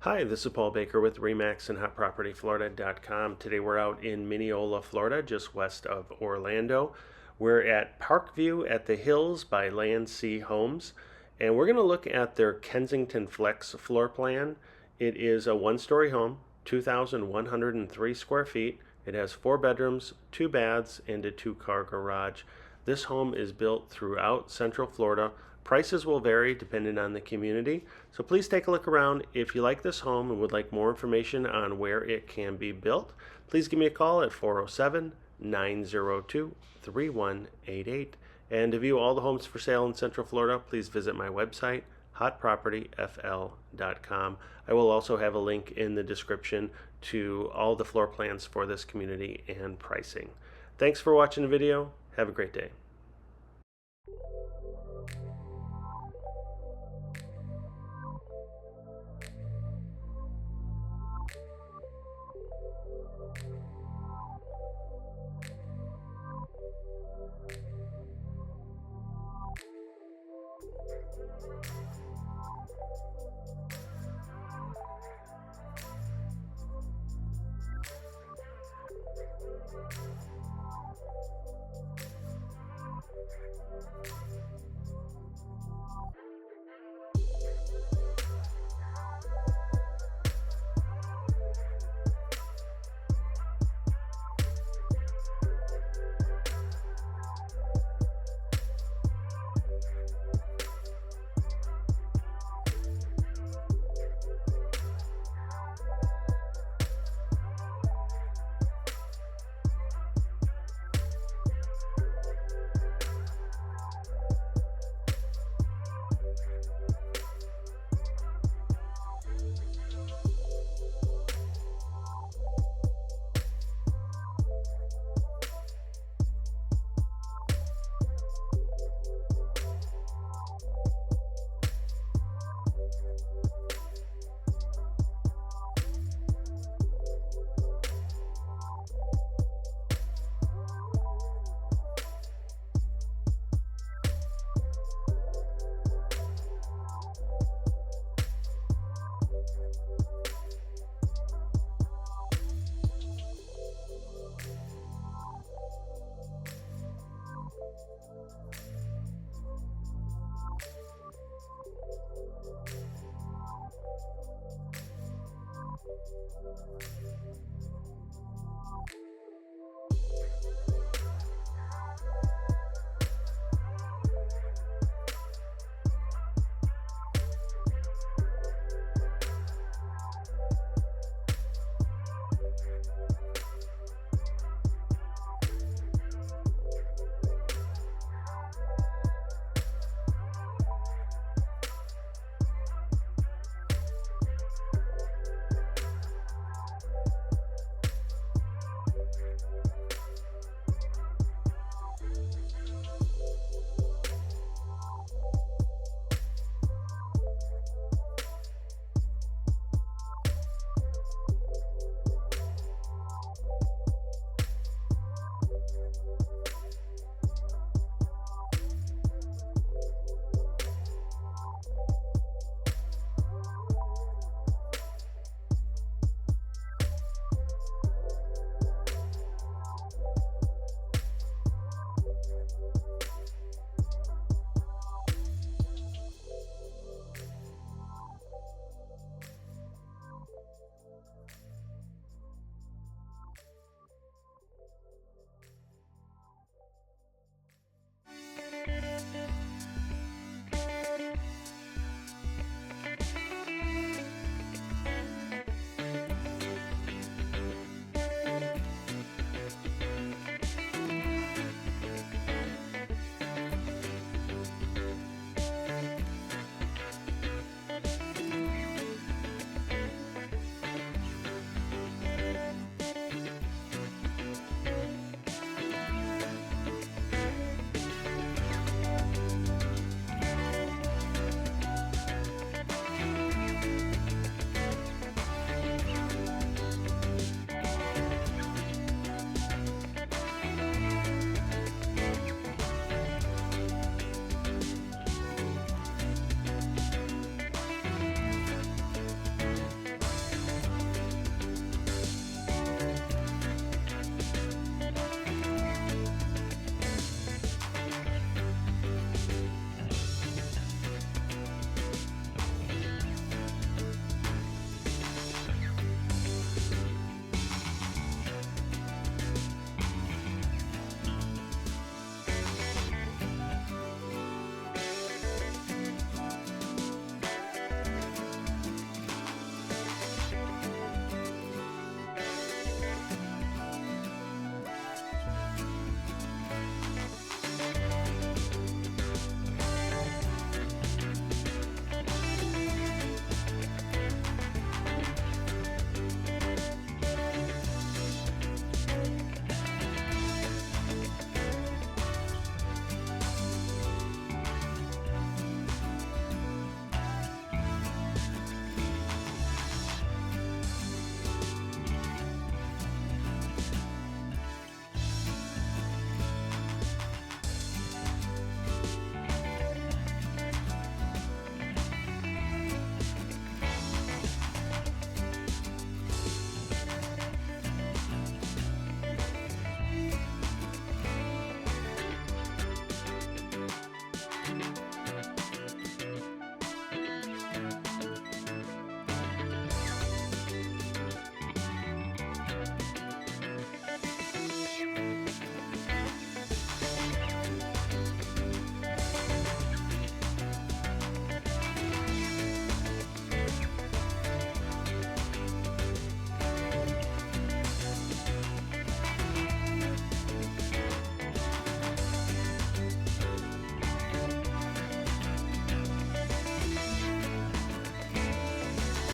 Hi, this is Paul Baker with RE/MAX and HotPropertyFlorida.com. Today we're out in Minneola, Florida, just west of Orlando. We're at Parkview at the Hills by LandSea Homes, and we're going to look at their Kensington Flex floor plan. It is a one-story home, 2,103 square feet. It has 4 bedrooms, 2 baths, and a 2-car garage. This home is built throughout Central Florida. Prices will vary depending on the community, so please take a look around. If you like this home and would like more information on where it can be built, please give me a call at 407-902-3188. And to view all the homes for sale in Central Florida, please visit my website, hotpropertyfl.com. I will also have a link in the description to all the floor plans for this community and pricing. Thanks for watching the video. Have a great day.